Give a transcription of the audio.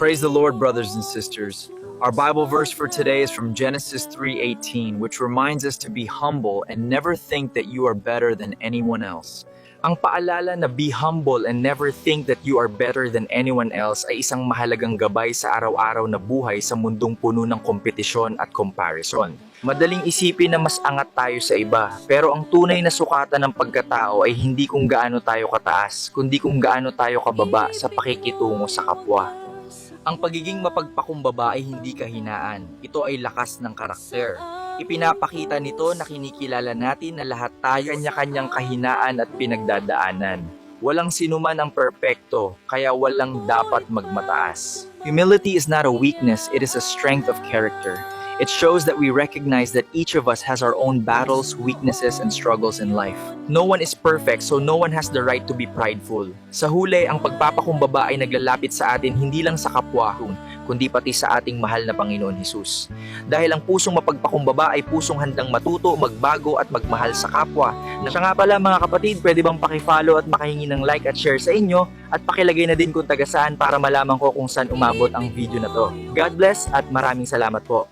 Praise the Lord, brothers and sisters. Our Bible verse for today is from Genesis 3:18, which reminds us to be humble and never think that you are better than anyone else. Ang paalala na be humble and never think that you are better than anyone else ay isang mahalagang gabay sa araw-araw na buhay sa mundong puno ng kompetisyon at comparison. Madaling isipin na mas angat tayo sa iba, pero ang tunay na sukatan ng pagkatao ay hindi kung gaano tayo kataas, kundi kung gaano tayo kababa sa pakikitungo sa kapwa. Ang pagiging mapagpakumbaba ay hindi kahinaan. Ito ay lakas ng karakter. Ipinapakita nito na kinikilala natin na lahat tayo kanya-kanyang kahinaan at pinagdadaanan. Walang sinuman ang perpekto, kaya walang dapat magmataas. Humility is not a weakness, it is a strength of character. It shows that we recognize that each of us has our own battles, weaknesses, and struggles in life. No one is perfect, so no one has the right to be prideful. Sa huli, ang pagpapakumbaba ay naglalapit sa atin hindi lang sa kapwa, kundi pati sa ating mahal na Panginoon Hesus. Dahil ang pusong mapagpakumbaba ay pusong handang matuto, magbago at magmahal sa kapwa. Siya nga pala mga kapatid, pwede bang pakifollow at makahingi ng like at share sa inyo at pakilagay na din kung taga saan para malaman ko kung saan umabot ang video na to. God bless at maraming salamat po.